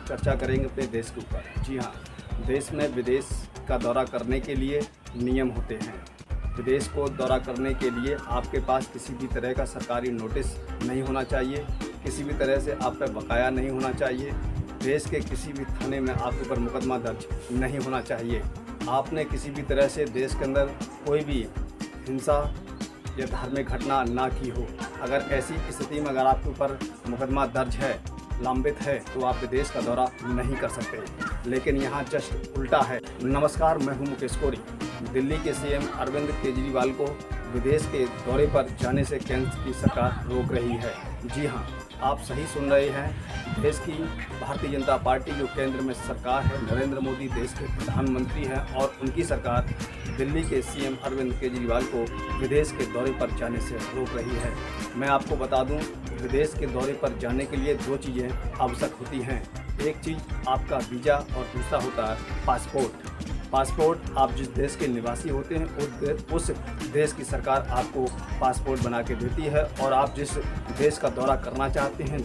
चर्चा करेंगे अपने देश के ऊपर। जी हाँ, देश में विदेश का दौरा करने के लिए नियम होते हैं। विदेश को दौरा करने के लिए आपके पास किसी भी तरह का सरकारी नोटिस नहीं होना चाहिए, किसी भी तरह से आप पर बकाया नहीं होना चाहिए, देश के किसी भी थाने में आपके ऊपर मुकदमा दर्ज नहीं होना चाहिए, आपने किसी भी तरह से देश के अंदर कोई भी हिंसा या धार्मिक घटना ना की हो। अगर ऐसी स्थिति में अगर आपके ऊपर मुकदमा दर्ज है, लंबित है, तो आप विदेश का दौरा नहीं कर सकते। लेकिन यहाँ जस्ट उल्टा है। नमस्कार, मैं हूँ मुकेश कोरी। दिल्ली के सीएम अरविंद केजरीवाल को विदेश के दौरे पर जाने से केंद्र की सरकार रोक रही है। जी हाँ, आप सही सुन रहे हैं। देश की भारतीय जनता पार्टी जो केंद्र में सरकार है, नरेंद्र मोदी देश के प्रधानमंत्री हैं और उनकी सरकार दिल्ली के सीएम अरविंद केजरीवाल को विदेश के दौरे पर जाने से रोक रही है। मैं आपको बता दूं, विदेश के दौरे पर जाने के लिए दो चीज़ें आवश्यक होती हैं। एक चीज़ आपका वीज़ा और दूसरा होता है पासपोर्ट। पासपोर्ट, आप जिस देश के निवासी होते हैं उस देश की सरकार आपको पासपोर्ट बना के देती है और आप जिस देश का दौरा करना चाहते हैं,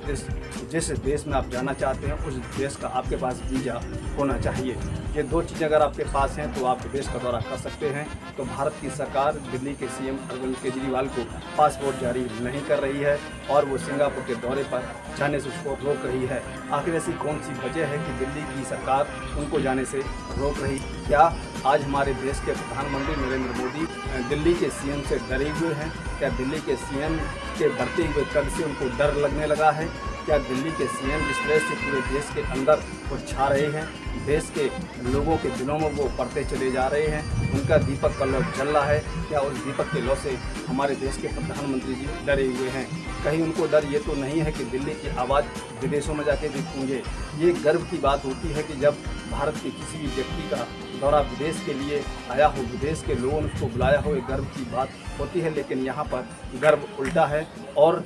जिस देश में आप जाना चाहते हैं, उस देश का आपके पास वीज़ा होना चाहिए। ये दो चीज़ें अगर आपके पास हैं तो आप विदेश का दौरा कर सकते हैं। तो भारत की सरकार दिल्ली के सीएम अरविंद केजरीवाल को पासपोर्ट जारी नहीं कर रही है और वो सिंगापुर के दौरे पर जाने से उसको रोक रही है। आखिर ऐसी कौन सी वजह है कि दिल्ली की सरकार उनको जाने से रोक रही है? क्या आज हमारे देश के प्रधानमंत्री नरेंद्र मोदी दिल्ली के सीएम से डरे हुए हैं? क्या दिल्ली के सीएम के बढ़ते हुए कद से उनको डर लगने लगा है? क्या दिल्ली के सीएम जिस तरह से पूरे देश के अंदर वो छा रहे हैं, देश के लोगों के दिलों में वो बढ़ते चले जा रहे हैं, उनका दीपक का लौ जल रहा है, क्या उस दीपक के लौ से हमारे देश के प्रधानमंत्री जी डरे हुए हैं? कहीं उनको डर ये तो नहीं है कि दिल्ली की आवाज़ विदेशों में जाके भी गूंजे? ये गर्व की बात होती है कि जब भारत के किसी भी व्यक्ति का दौरा विदेश के लिए आया हो, विदेश के लोगों ने उसको बुलाया हो, एक गर्व की बात होती है। लेकिन यहाँ पर गर्व उल्टा है और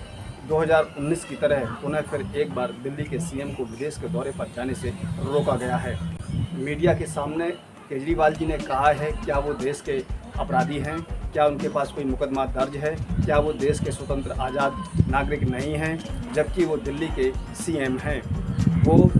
2019 की तरह पुनः फिर एक बार दिल्ली के सीएम को विदेश के दौरे पर जाने से रोका गया है। मीडिया के सामने केजरीवाल जी ने कहा है, क्या वो देश के अपराधी हैं? क्या उनके पास कोई मुकदमा दर्ज है? क्या वो देश के स्वतंत्र आज़ाद नागरिक नहीं हैं? जबकि वो दिल्ली के सीएम हैं। वो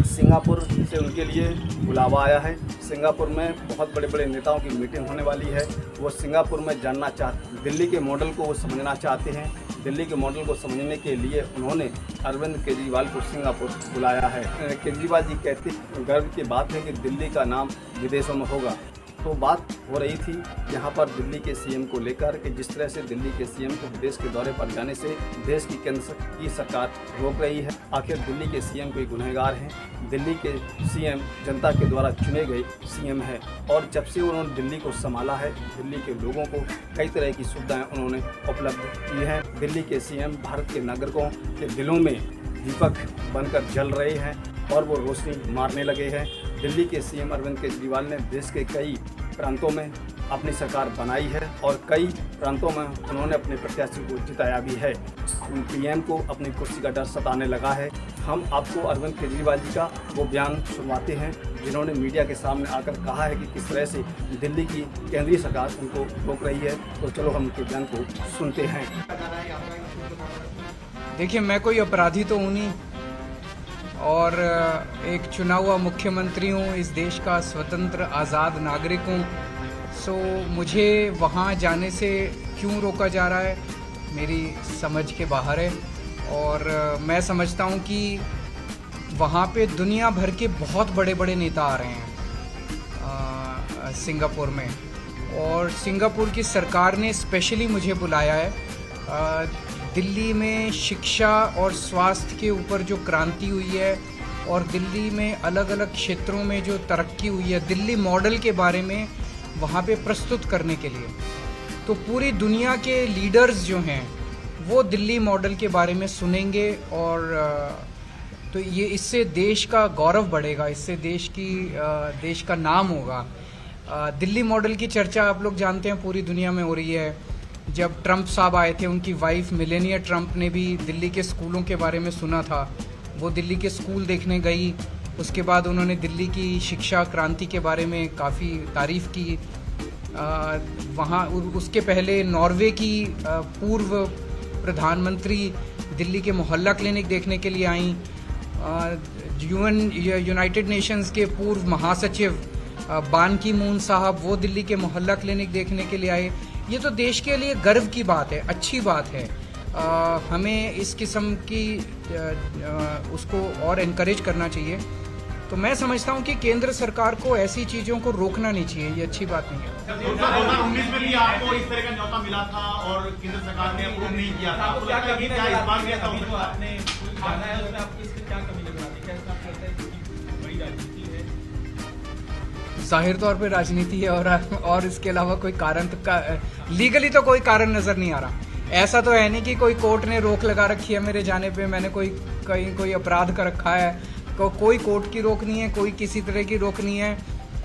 सिंगापुर से उनके लिए बुलावा आया है। सिंगापुर में बहुत बड़े बड़े नेताओं की मीटिंग होने वाली है। वो सिंगापुर में जानना चाहते, दिल्ली के मॉडल को वो समझना चाहते हैं। दिल्ली के मॉडल को समझने के लिए उन्होंने अरविंद केजरीवाल को सिंगापुर बुलाया है। केजरीवाल जी कहते गर्व की बात है कि दिल्ली का नाम विदेशों में होगा। तो बात हो रही थी यहाँ पर दिल्ली के सीएम को लेकर कि जिस तरह से दिल्ली के सीएम को विदेश के दौरे पर जाने से देश की केंद्र की सरकार रोक रही है। आखिर दिल्ली के सीएम कोई गुनहगार हैं? दिल्ली के सीएम जनता के द्वारा चुने गए सीएम हैं और जब से उन्होंने दिल्ली को संभाला है, दिल्ली के लोगों को कई तरह की सुविधाएं उन्होंने उपलब्ध की हैं। दिल्ली के सीएम भारत के नागरिकों के दिलों में दीपक बनकर जल रहे हैं और वो रोशनी मारने लगे हैं। दिल्ली के सीएम अरविंद केजरीवाल ने देश के कई प्रांतों में अपनी सरकार बनाई है और कई प्रांतों में उन्होंने अपने प्रत्याशी को जिताया भी है। पीएम को अपनी कुर्सी का डर सताने लगा है। हम आपको अरविंद केजरीवाल जी का वो बयान सुनवाते हैं जिन्होंने मीडिया के सामने आकर कहा है कि किस तरह से दिल्ली की केंद्रीय सरकार उनको रोक रही है। तो चलो हम उनके बयान को सुनते हैं। देखिए, मैं कोई अपराधी तो हूँ नहीं और एक चुना हुआ मुख्यमंत्री हूँ, इस देश का स्वतंत्र आज़ाद नागरिक हूँ। सो मुझे वहाँ जाने से क्यों रोका जा रहा है, मेरी समझ के बाहर है। और मैं समझता हूँ कि वहाँ पे दुनिया भर के बहुत बड़े बड़े नेता आ रहे हैं सिंगापुर में, और सिंगापुर की सरकार ने स्पेशली मुझे बुलाया है। दिल्ली में शिक्षा और स्वास्थ्य के ऊपर जो क्रांति हुई है और दिल्ली में अलग अलग क्षेत्रों में जो तरक्की हुई है, दिल्ली मॉडल के बारे में वहाँ पे प्रस्तुत करने के लिए। तो पूरी दुनिया के लीडर्स जो हैं वो दिल्ली मॉडल के बारे में सुनेंगे और तो ये इससे देश का गौरव बढ़ेगा, इससे देश का नाम होगा। दिल्ली मॉडल की चर्चा आप लोग जानते हैं पूरी दुनिया में हो रही है। जब ट्रंप साहब आए थे, उनकी वाइफ मेलेनिया ट्रंप ने भी दिल्ली के स्कूलों के बारे में सुना था। वो दिल्ली के स्कूल देखने गई, उसके बाद उन्होंने दिल्ली की शिक्षा क्रांति के बारे में काफ़ी तारीफ़ की। वहाँ उसके पहले नॉर्वे की पूर्व प्रधानमंत्री दिल्ली के मोहल्ला क्लिनिक देखने के लिए आई। यूनाइटेड नेशंस के पूर्व महासचिव बान की मून साहब, वो दिल्ली के मोहल्ला क्लिनिक देखने के लिए आए। ये तो देश के लिए गर्व की बात है, अच्छी बात है। हमें इस किस्म की उसको और एनकरेज करना चाहिए। तो मैं समझता हूँ कि केंद्र सरकार को ऐसी चीज़ों को रोकना नहीं चाहिए, ये अच्छी बात नहीं है। 2019 में भी आपको इस तरह का न्योता मिला था और केंद्र सरकार ने अप्रूव नहीं किया था। आपको लगता है कि क्या इस बार भी ऐसा हो सकता है? आपने जाना है उसमें आपकी इसकी क्या कमी नजर आती है? क्या इसमें आपको लगता है कि बड़ी राजनीति है? जाहिर तौर पे राजनीति है और इसके अलावा कोई कारण लीगली तो कोई कारण नज़र नहीं आ रहा। ऐसा तो है नहीं कि कोई कोर्ट ने रोक लगा रखी है मेरे जाने पे, मैंने कोई अपराध कर रखा है। कोई कोर्ट की रोक नहीं है, कोई किसी तरह की रोक नहीं है।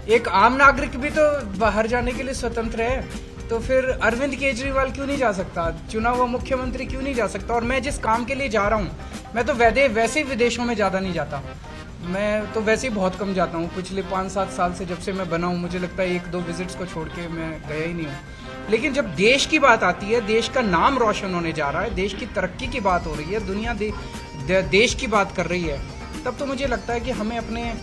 एक आम नागरिक भी तो बाहर जाने के लिए स्वतंत्र है। तो फिर अरविंद केजरीवाल क्यों नहीं जा सकता? चुना हुआ मुख्यमंत्री क्यों नहीं जा सकता? और मैं जिस काम के लिए जा रहा हूँ, मैं तो वैसे ही विदेशों में ज़्यादा नहीं जाता। मैं तो वैसे ही बहुत कम जाता हूँ। पिछले 5-7 साल से जब से मैं बना हूँ, मुझे लगता है 1-2 विजिट्स को छोड़ के मैं गया ही नहीं हूँ। लेकिन जब देश की बात आती है, देश का नाम रोशन होने जा रहा है, देश की तरक्की की बात हो रही है, दुनिया देश की बात कर रही है, तब तो मुझे लगता है कि हमें अपने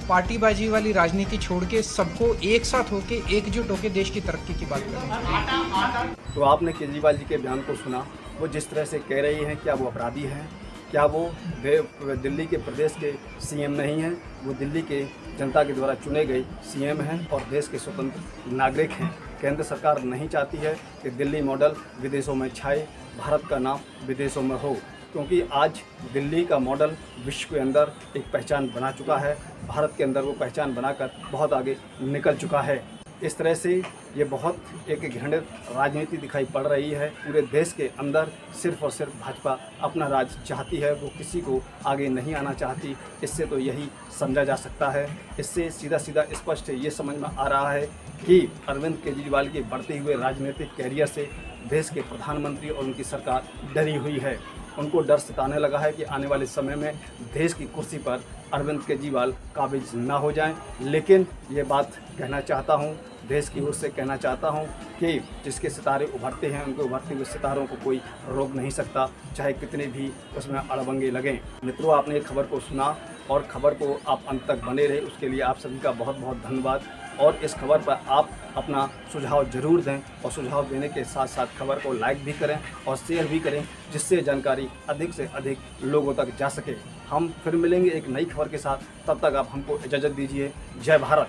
पार्टीबाजी वाली राजनीति छोड़ के सबको एक साथ होके एकजुट होके देश की तरक्की की बात करें। तो आपने केजरीवाल जी के बयान को सुना। वो जिस तरह से कह रही हैं, क्या वो अपराधी हैं? क्या वो दिल्ली के प्रदेश के सीएम नहीं हैं? वो दिल्ली के जनता के द्वारा चुने गए सीएम हैं और देश के स्वतंत्र नागरिक हैं। केंद्र सरकार नहीं चाहती है कि दिल्ली मॉडल विदेशों में छाए, भारत का नाम विदेशों में हो, क्योंकि आज दिल्ली का मॉडल विश्व के अंदर एक पहचान बना चुका है। भारत के अंदर वो पहचान बनाकर बहुत आगे निकल चुका है। इस तरह से ये बहुत एक घृणित राजनीति दिखाई पड़ रही है। पूरे देश के अंदर सिर्फ और सिर्फ भाजपा अपना राज चाहती है, वो किसी को आगे नहीं आना चाहती। इससे तो यही समझा जा सकता है। इससे सीधा सीधा स्पष्ट ये समझ में आ रहा है कि अरविंद केजरीवाल के बढ़ते हुए राजनीतिक कैरियर से देश के प्रधानमंत्री और उनकी सरकार डरी हुई है। उनको डर सताने लगा है कि आने वाले समय में देश की कुर्सी पर अरविंद केजरीवाल काबिज ना हो जाएं। लेकिन ये बात कहना चाहता हूँ, देश की ओर से कहना चाहता हूँ कि जिसके सितारे उभरते हैं, उनके उभरते हुए सितारों को कोई रोक नहीं सकता, चाहे कितने भी उसमें अड़बंगे लगें। मित्रों, आपने खबर को सुना और खबर को आप अंत तक बने रहे, उसके लिए आप सभी का बहुत बहुत धन्यवाद। और इस खबर पर आप अपना सुझाव ज़रूर दें और सुझाव देने के साथ साथ खबर को लाइक भी करें और शेयर भी करें, जिससे जानकारी अधिक से अधिक लोगों तक जा सके। हम फिर मिलेंगे एक नई खबर के साथ। तब तक आप हमको इजाज़त दीजिए। जय भारत।